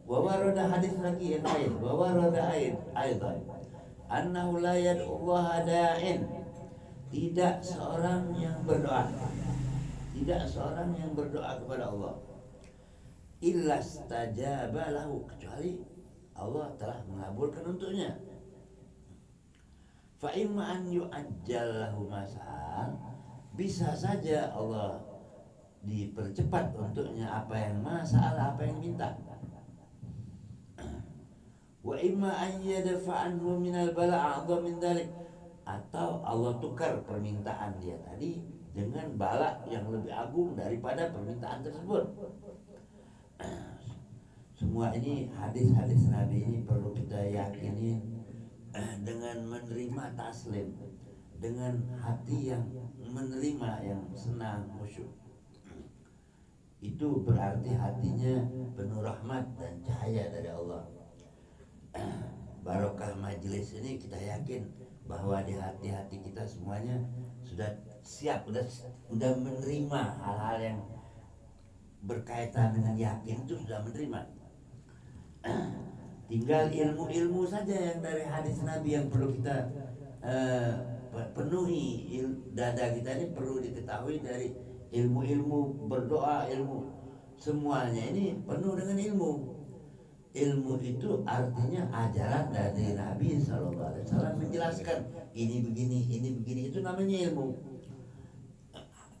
Wa warada hadis lagi yang lain, wa warada aidan annahu la yad'ullaha da'in. Tidak seorang yang berdoa, tidak seorang yang berdoa kepada Allah illa stajaba lahu, kecuali Allah telah mengabulkan untuknya. Fa imma an yu'ajjal lahu mas'al, bisa saja Allah dipercepat untuknya apa yang masalah, apa yang minta. Wa imma an yadfa anhu minal bala' a'dham min dzalik, atau Allah tukar permintaan dia tadi dengan bala yang lebih agung daripada permintaan tersebut. Semua ini hadis-hadis Nabi ini perlu kita yakinin dengan menerima taslim, dengan hati yang menerima, yang senang, khusyuk. Itu berarti hatinya penuh rahmat dan cahaya dari Allah. Barokah majelis ini kita yakin bahwa di hati-hati kita semuanya sudah siap, sudah menerima hal-hal yang berkaitan dengan yakin, itu sudah menerima. Tinggal ilmu-ilmu saja yang dari hadis Nabi yang perlu kita penuhi. Dada kita ini perlu diketahui dari ilmu-ilmu berdoa, ilmu semuanya ini penuh dengan ilmu. Ilmu itu artinya ajaran dari Nabi SAW menjelaskan ini begini, ini begini, itu namanya ilmu.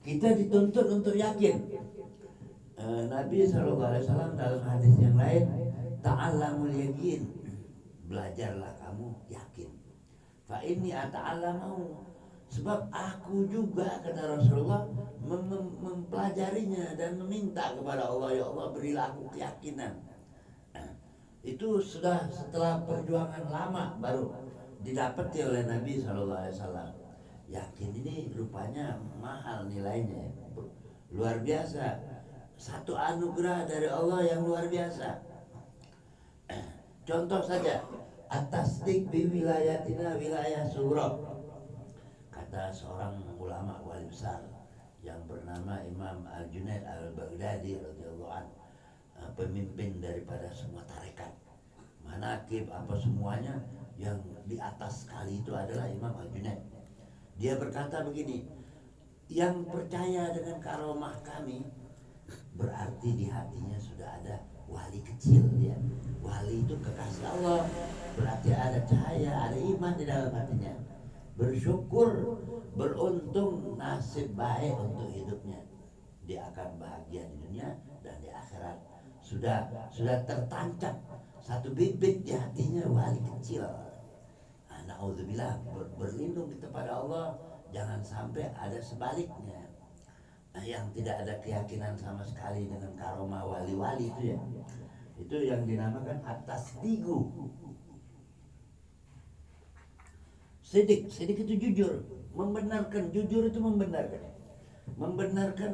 Kita dituntut untuk yakin. Nabi SAW dalam hadis yang lain, ta'allamul yakin, belajarlah kamu yakin. Fa inni ata'allamahu, sebab aku juga, kata Rasulullah, mempelajarinya dan meminta kepada Allah, ya Allah berilah aku keyakinan. Itu sudah setelah perjuangan lama baru didapati oleh Nabi SAW. Yakin ini rupanya mahal nilainya, luar biasa. Satu anugerah dari Allah yang luar biasa. Contoh saja, at-tasdiq bi wilayatina wilayah surah. Kata seorang ulama wali besar yang bernama Imam Al-Junaid Al-Baghdadi radhiyallahu anhu, pemimpin daripada semua tarekat, manaqib apa semuanya, yang di atas sekali itu adalah Imam Al-Junaid. Dia berkata begini, yang percaya dengan karomah kami berarti di hatinya sudah ada wali kecil dia. Wali itu kekasih Allah, berarti ada cahaya, ada iman di dalam hatinya. Bersyukur, beruntung, nasib baik untuk hidupnya. Dia akan bahagia di dunia dan di akhirat. Sudah tertancap satu bibit di hatinya wali kecil. Na'udzubillah, berlindung kita pada Allah, jangan sampai ada sebaliknya. Yang tidak ada keyakinan sama sekali dengan karomah wali-wali itu ya. Itu yang dinamakan at-tasdiqu. Sidik itu jujur, membenarkan, jujur itu membenarkan. Membenarkan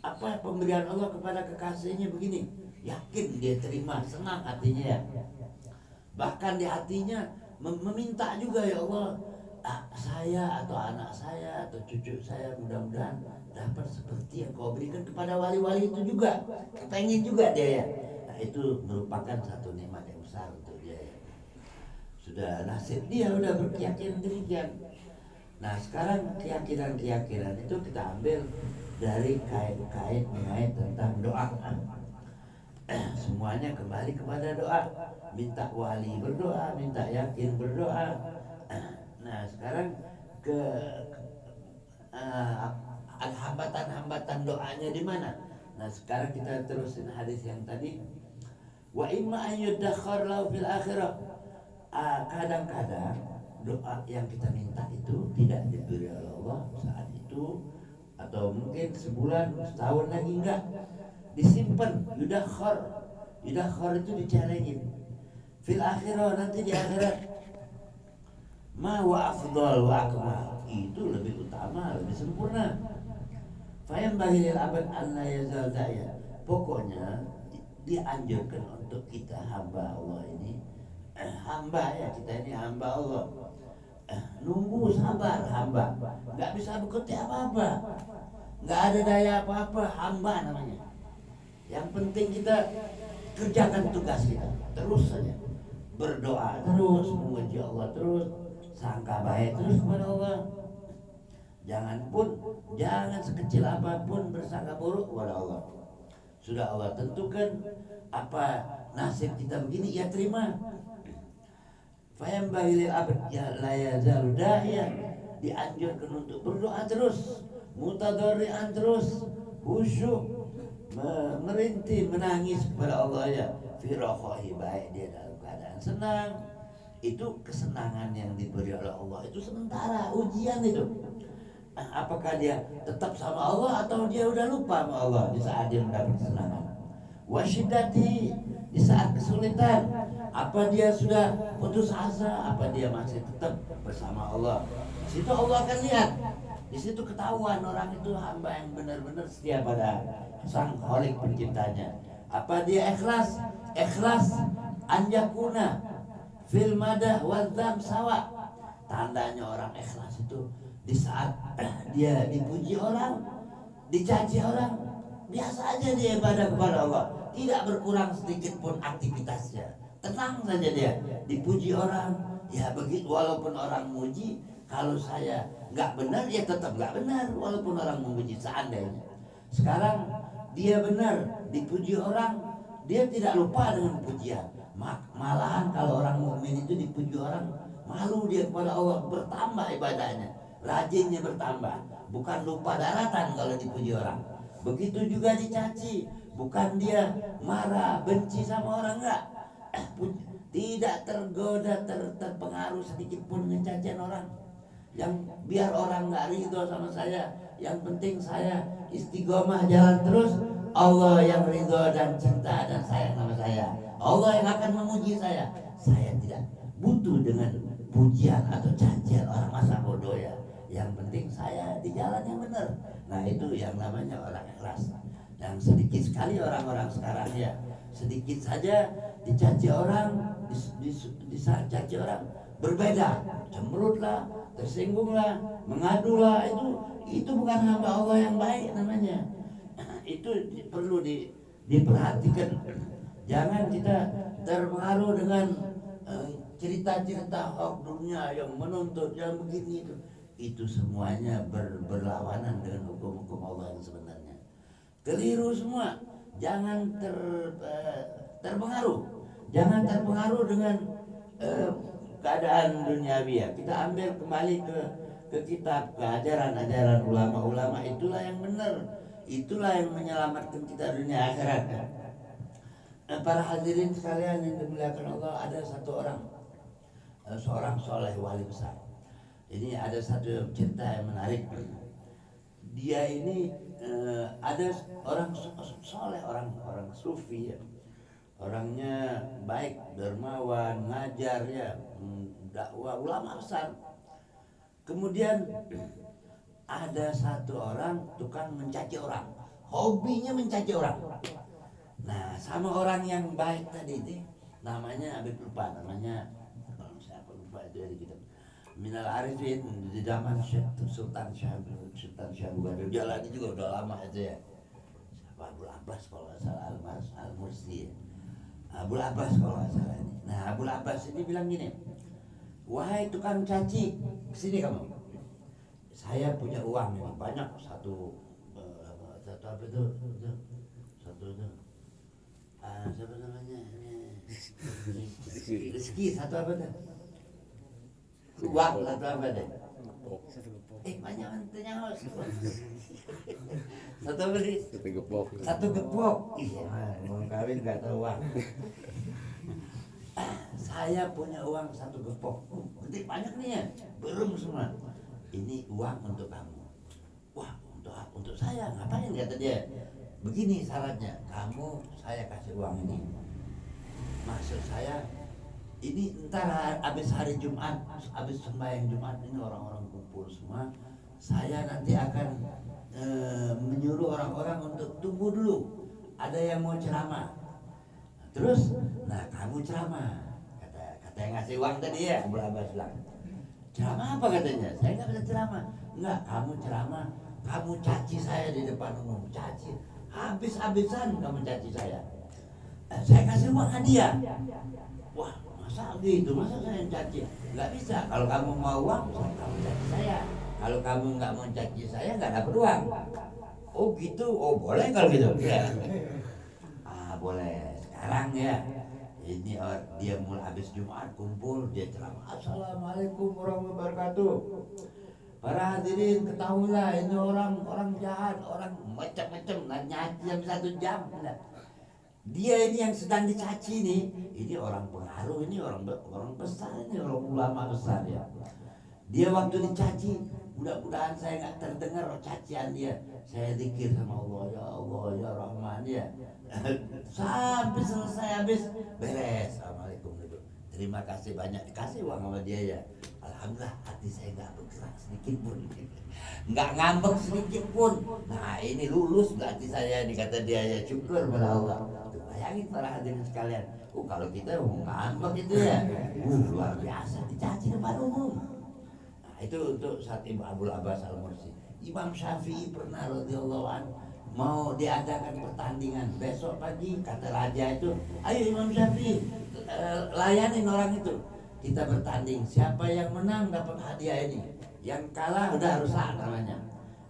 apa pemberian Allah kepada kekasihnya begini. Yakin dia terima, senang hatinya ya. Bahkan di hatinya meminta juga, ya Allah, saya atau anak saya atau cucu saya mudah-mudahan dapat seperti yang kau berikan kepada wali-wali itu juga. Kepengen juga dia ya. Nah, itu merupakan satu nikmat yang besar untuk dia ya. Sudah nasib dia udah berkeyakinan demikian. Nah sekarang keyakinan itu kita ambil dari kait tentang doa. Semuanya kembali kepada doa. Minta wali berdoa, minta yakin berdoa. Nah sekarang ke hambatan-hambatan doanya di mana? Nah sekarang kita terusin hadis yang tadi. Wa imma an yudakhkhar lahu fil akhirah. Kadang-kadang doa yang kita minta itu tidak diberi oleh Allah saat itu, atau mungkin sebulan, setahun lagi enggak, disimpan. Yudakhkhar itu dicelengin. Fil akhirah, nanti di akhirat. Ma wa afdal wa akmal, itu lebih utama, lebih sempurna. Fayam bahilil abad an la yazal da'ya. Pokoknya dianjurkan untuk kita hamba Allah ini, hamba ya, kita ini hamba Allah, nunggu sabar hamba, nggak bisa bekerja apa-apa, nggak ada daya apa-apa, hamba namanya. Yang penting kita kerjakan tugas kita terus saja, berdoa terus, memuji Allah terus, sangka baik terus kepada Allah. Jangan sekecil apapun bersangka buruk kepada Allah. Sudah Allah tentukan apa nasib kita begini, ya terima. Fayam bahilil abad ya layazalu dahiyan, dianjurkan untuk berdoa terus, mutadharri'an terus, khusyuk, merintih, menangis kepada Allah ya. Firaqahi, baik dia dalam keadaan senang. Itu kesenangan yang diberi oleh Allah itu sementara, ujian itu. Apakah dia tetap sama Allah atau dia udah lupa sama Allah di saat dia mendapat kesenangan. Wasyiddati, di saat kesulitan, apa dia sudah putus asa, apa dia masih tetap bersama Allah. Di situ Allah akan lihat. Di situ ketahuan orang itu hamba yang benar-benar setia pada Sang Khalik penciptanya. Apa dia ikhlas? Ikhlas anjakuna fil madah wadzam sawa. Tandanya orang ikhlas itu di saat dia dipuji orang, dicaci orang, biasa aja dia ibadah kepada Allah, tidak berkurang sedikit pun aktivitasnya, tenang saja dia. Dipuji orang, ya begitu, walaupun orang muji, kalau saya nggak benar ya tetap nggak benar, walaupun orang memuji. Seandainya sekarang dia benar, dipuji orang, dia tidak lupa dengan pujian. Malahan kalau orang mukmin itu dipuji orang, malu dia kepada Allah, bertambah ibadahnya, rajinnya bertambah, bukan lupa daratan kalau dipuji orang. Begitu juga dicaci, bukan dia marah, benci sama orang, enggak. Tidak tergoda, terpengaruh sedikit pun dengan cacian orang. Yang biar orang enggak ridho sama saya, yang penting saya istiqomah jalan terus, Allah yang ridho dan cinta dan sayang sama saya, Allah yang akan memuji saya. Saya tidak butuh dengan pujian atau cacian orang masa bodoh ya. Yang penting saya di jalan yang benar. Nah itu yang namanya orang ikhlas. Yang sedikit sekali orang-orang sekarang ya, sedikit saja dicaci orang, dicaci orang berbeda, cemberutlah, tersinggunglah, mengadulah, itu bukan hamba Allah yang baik namanya. Itu perlu diperhatikan. Jangan kita terpengaruh dengan cerita-cerita hoax dunia yang menuntut yang begini itu semuanya berlawanan dengan hukum-hukum Allah yang sebenarnya. Keliru semua. Jangan terpengaruh. Jangan terpengaruh dengan keadaan duniawi ya. Kita ambil kembali ke kitab, ke ajaran ulama-ulama, itulah yang benar. Itulah yang menyelamatkan kita dunia akhirat. Para hadirin sekalian yang dimuliakan Allah, ada satu orang, seorang soleh wali besar. Ini ada satu cerita yang menarik. Dia ini ada orang soleh, orang sufi ya. Orangnya baik, dermawan, ngajar ya, dakwah, ulama besar. Kemudian ada satu orang tukang mencaci orang, hobinya mencaci orang. Nah, sama orang yang baik tadi itu, namanya Habib lupa namanya, kalau siapa lupa itu dari kitab Minal Arifin di zaman Sultan Syahbudin. Dia lagi juga udah lama itu ya. Siapa, Abul Abbas kalau nggak salah, Al-Mursi ya. Abul Abbas kalau nggak salah ini. Nah, Abul Abbas ini bilang gini, wahai tukang caci, kesini kamu. Saya punya uang ini banyak, satu apa itu, satu itu. Siapa namanya ini rezeki satu apa tuh, uang satu apa deh, banyak mantunya satu beli satu gepok. Iya, mau kawin nggak tahu uang. Saya punya uang satu gepok, gede banyak nih ya, belum semua. Ini uang untuk kamu. Wah, untuk saya ngapain, kata dia. Begini syaratnya, saya kasih uang ini. Maksud saya, ini ntar habis hari Jumat, habis sembahyang Jumat ini orang-orang kumpul semua. Saya nanti akan menyuruh orang-orang untuk tunggu dulu. Ada yang mau ceramah. Terus, nah kamu ceramah. Kata yang ngasih uang tadi ya, Abul Abbas bilang. Ceramah apa katanya? Saya nggak bisa ceramah. Enggak, kamu ceramah. Kamu caci saya di depan umum, caci. Habis-habisan kamu caci saya. saya kasih uang hadiah. Wah, masa gitu, masa saya yang caci? Nggak bisa. Kalau kamu mau uang, kamu caci saya. Kalau kamu nggak mau caci saya, nggak dapat uang. Oh gitu, oh boleh kalau gitu. Ya. Boleh. Sekarang ya, ini dia mulai habis Jumat kumpul, dia ceramah. Assalamualaikum warahmatullahi wabarakatuh. Para hadirin ketahuilah ini orang jahat, orang macam-macam, nyaci jam 1 jam. Dia ini yang sedang dicaci nih, ini orang pengaruh, ini orang besar, ini orang ulama besar ya. Dia waktu dicaci, mudah-mudahan saya nggak terdengar cacian dia. Saya zikir sama Allah, ya Allah, ya Rahman ya. Sampai selesai habis beres. Assalamualaikum gitu. Terima kasih banyak, dikasih uang sama dia ya. Alhamdulillah hati saya nggak bergerak sedikit pun, nggak ngambek sedikit pun. Nah ini lulus nggak hati saya, ini kata dia ya, syukur pada Allah. Bayangin para hadirin sekalian, kalau kita ngambek itu ya, luar biasa dicaci depan umum. Nah itu untuk saat Imam Abul Abbas Al-Mursi. Imam Syafi'i pernah radhiyallahu anhu mau diadakan pertandingan besok pagi, kata raja itu, ayo Imam Syafi'i layanin orang itu, kita bertanding, siapa yang menang dapat hadiah ini, yang kalah udah rusak namanya.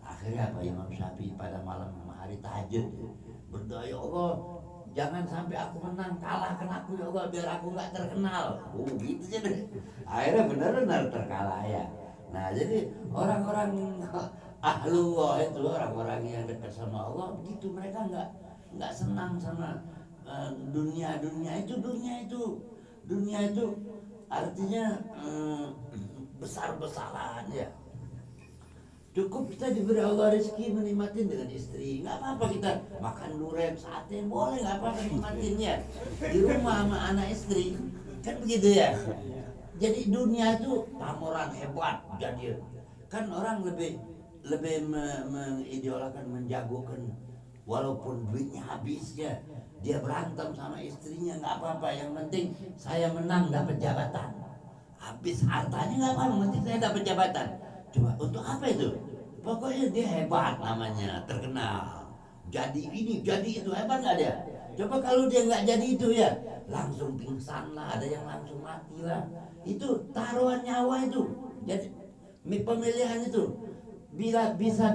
Akhirnya Pak Imam Syafi'i pada malam hari tahajud berdoa, ya Allah jangan sampai aku menang, kalahkan aku ya Allah biar aku nggak terkenal. Gitu jadi akhirnya benar-benar terkalah ya. Nah jadi orang-orang ahlullah itu, orang-orang yang dekat sama Allah begitu, mereka nggak senang sama dunia itu artinya besar-besaran ya. Cukup kita diberi Allah rezeki menikmatin dengan istri, nggak apa-apa kita makan durian sate boleh, nggak apa-apa nikmatinnya di rumah sama anak istri, kan begitu ya. Jadi dunia itu pameran hebat, jadi kan orang lebih mengidolakan, menjagokan, walaupun duitnya habis ya, dia berantem sama istrinya nggak apa-apa, yang penting saya menang dapat jabatan, habis hartanya nggak apa-apa, penting saya dapat jabatan. Coba untuk apa itu? Pokoknya dia hebat namanya, terkenal. Jadi ini, jadi itu, hebat nggak dia? Coba kalau dia nggak jadi itu ya, langsung pingsan lah, ada yang langsung mati lah. Itu taruhan nyawa itu. Jadi pemilihan itu, bila bisa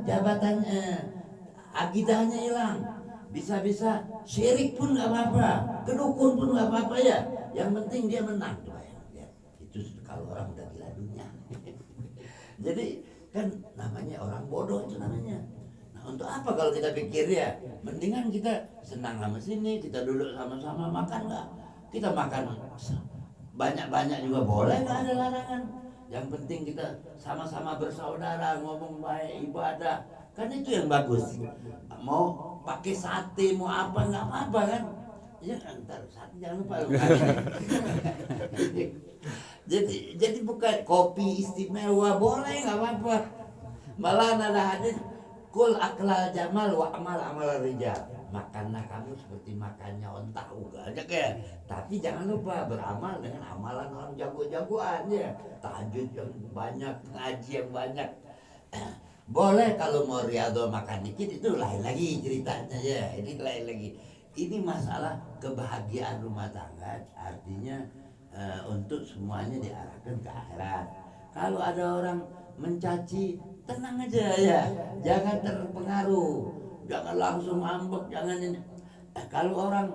jabatannya, akidahnya hilang, bisa syirik pun nggak apa-apa, kedukun pun nggak apa-apa ya. Yang penting dia menang. Ya, itu kalau orang udah gila dunia. Jadi kan namanya orang bodoh itu namanya. Nah untuk apa kalau kita pikir ya, mendingan kita senang sama sini, kita duduk sama-sama makan nggak, kita makan banyak-banyak juga boleh, nggak ada larangan. Yang penting kita sama-sama bersaudara, ngomong baik, ibadah, kan itu yang bagus. Mau pakai sate, mau apa, nggak apa-apa kan. Ya ntar sate jangan lupa. Jadi bukan kopi istimewa boleh, nggak apa-apa. Malah ada hadis, kul aklal jamal wa amal rijal. Makanlah kamu seperti makannya onta banyak ya. Tapi jangan lupa beramal dengan amalan orang jago-jagoan ya. Tahajud yang banyak, ngaji yang banyak. Boleh kalau mau riyadhah makan dikit itu lain lagi ceritanya ya. Ini lain lagi. Ini masalah kebahagiaan rumah tangga, artinya untuk semuanya diarahkan ke akhirat. Kalau ada orang mencaci, tenang aja ya, jangan terpengaruh, jangan langsung ngambek, jangan ini. Kalau orang